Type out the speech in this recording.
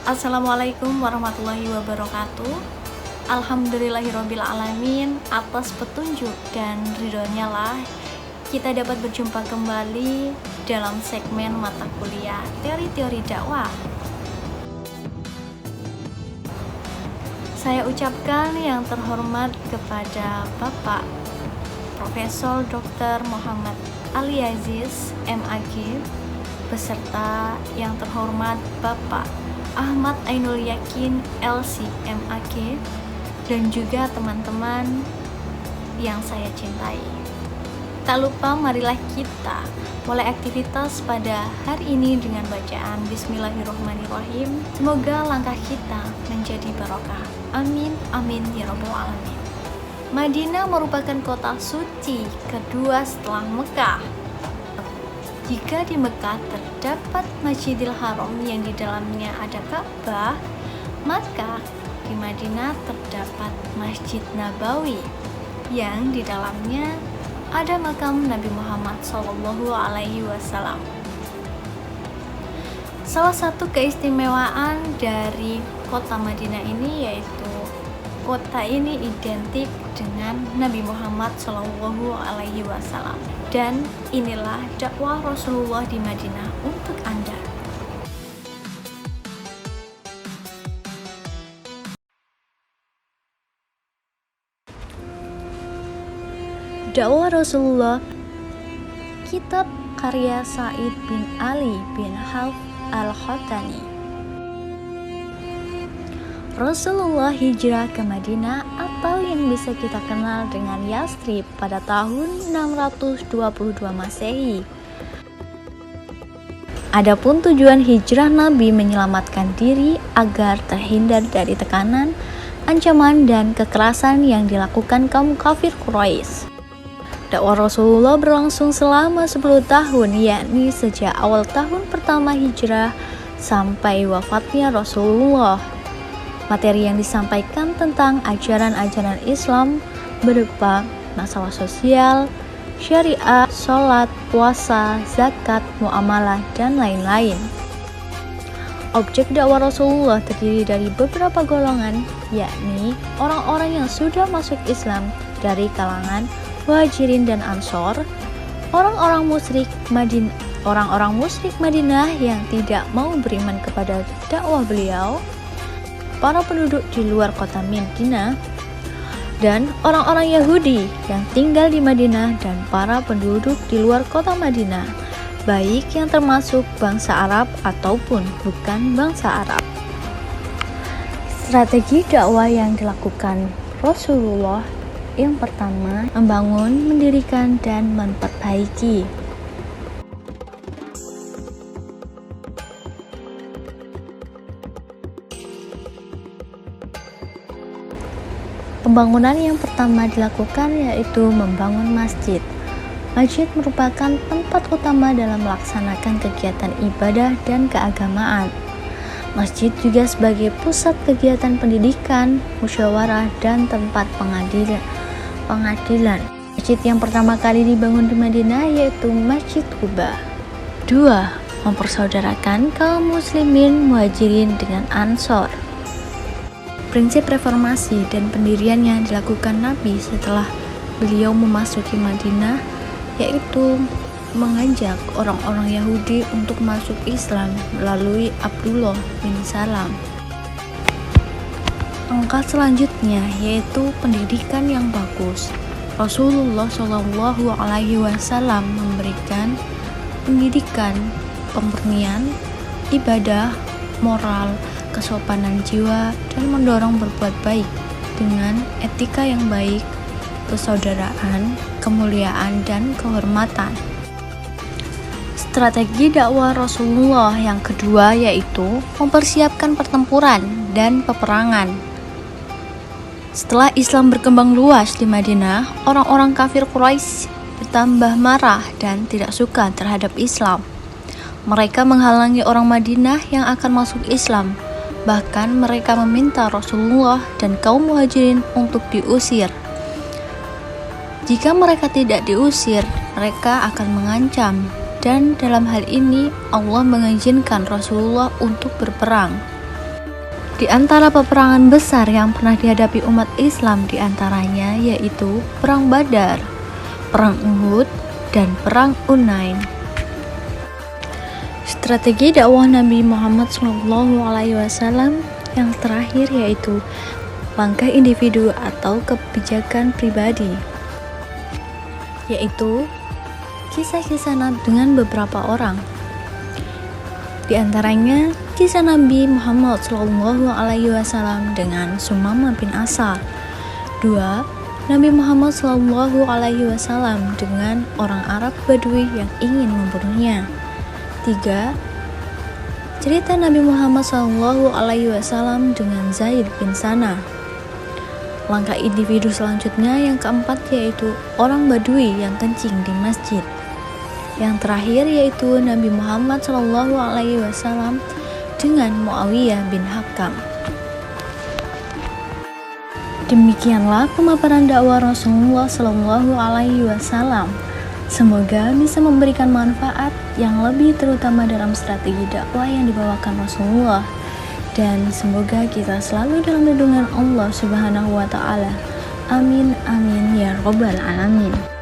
Assalamualaikum warahmatullahi wabarakatuh. Alhamdulillahirrabbilalamin, atas petunjuk dan ridhonya lah kita dapat berjumpa kembali dalam segmen mata kuliah teori-teori dakwah. Saya ucapkan yang terhormat kepada Bapak Profesor Dr. Muhammad Ali Aziz MAG beserta yang terhormat Bapak Ahmad Ainul Yakin LC MAG dan juga teman-teman yang saya cintai. Tak lupa marilah kita mulai aktivitas pada hari ini dengan bacaan Bismillahirrahmanirrahim. Semoga langkah kita menjadi barokah. Amin amin ya rabbal alamin. Madinah merupakan kota suci kedua setelah Mekah. Jika di Mekah terdapat Masjidil Haram yang di dalamnya ada Ka'bah, maka di Madinah terdapat Masjid Nabawi yang di dalamnya ada makam Nabi Muhammad SAW. Salah satu keistimewaan dari kota Madinah ini yaitu kota ini identik dengan Nabi Muhammad SAW. Dan inilah dakwah Rasulullah di Madinah untuk Anda. Dakwah Rasulullah, kitab karya Sa'id bin Ali bin Auf Al-Khattani. Rasulullah hijrah ke Madinah atau yang bisa kita kenal dengan Yathrib pada tahun 622 Masehi. Adapun tujuan hijrah Nabi menyelamatkan diri agar terhindar dari tekanan, ancaman dan kekerasan yang dilakukan kaum kafir Quraisy. Dakwah Rasulullah berlangsung selama 10 tahun, yakni sejak awal tahun pertama hijrah sampai wafatnya Rasulullah. Materi yang disampaikan tentang ajaran-ajaran Islam berupa masalah sosial, syariah, sholat, puasa, zakat, muamalah, dan lain-lain. Objek dakwah Rasulullah terdiri dari beberapa golongan, yakni orang-orang yang sudah masuk Islam dari kalangan Muhajirin dan Ansor, orang-orang musyrik Madinah yang tidak mau beriman kepada dakwah beliau, para penduduk di luar kota Madinah, dan orang-orang Yahudi yang tinggal di Madinah dan para penduduk di luar kota Madinah, baik yang termasuk bangsa Arab ataupun bukan bangsa Arab. Strategi dakwah yang dilakukan Rasulullah yang pertama, membangun, mendirikan, dan memperbaiki. Pembangunan yang pertama dilakukan yaitu membangun masjid. Masjid merupakan tempat utama dalam melaksanakan kegiatan ibadah dan keagamaan. Masjid juga sebagai pusat kegiatan pendidikan, musyawarah, dan tempat pengadilan. Masjid yang pertama kali dibangun di Madinah yaitu Masjid Quba. 2. Mempersaudarakan kaum muslimin Muhajirin dengan Ansor. Prinsip reformasi dan pendiriannya dilakukan Nabi setelah beliau memasuki Madinah, yaitu mengajak orang-orang Yahudi untuk masuk Islam melalui Abdullah bin Salam. Angka selanjutnya yaitu pendidikan yang bagus. Rasulullah SAW memberikan pendidikan pemurnian, ibadah, moral, kesopanan jiwa, dan mendorong berbuat baik dengan etika yang baik, persaudaraan, kemuliaan, dan kehormatan. Strategi dakwah Rasulullah yang kedua yaitu mempersiapkan pertempuran dan peperangan. Setelah Islam berkembang luas di Madinah, orang-orang kafir Quraisy bertambah marah dan tidak suka terhadap Islam. Mereka menghalangi orang Madinah yang akan masuk Islam. Bahkan mereka meminta Rasulullah dan kaum Muhajirin untuk diusir. Jika mereka tidak diusir, mereka akan mengancam dan dalam hal ini Allah mengizinkan Rasulullah untuk berperang. Di antara peperangan besar yang pernah dihadapi umat Islam diantaranya yaitu Perang Badar, Perang Uhud, dan Perang Hunain. Strategi dakwah Nabi Muhammad SAW yang terakhir yaitu langkah individu atau kebijakan pribadi, yaitu kisah-kisah dengan beberapa orang. Di antaranya kisah Nabi Muhammad SAW dengan Sumamah bin Asal. 2. Nabi Muhammad SAW dengan orang Arab Badui yang ingin membunuhnya. 3. Cerita Nabi Muhammad SAW dengan Zaid bin Sana. Langkah individu selanjutnya yang keempat yaitu orang Badui yang kencing di masjid. Yang terakhir yaitu Nabi Muhammad SAW dengan Muawiyah bin Hakam. Demikianlah pemaparan dakwah Rasulullah SAW. Semoga bisa memberikan manfaat yang lebih terutama dalam strategi dakwah yang dibawakan Rasulullah. Dan semoga kita selalu dalam lindungan Allah Subhanahu wa Ta'ala. Amin, amin, ya Rabbal Alamin.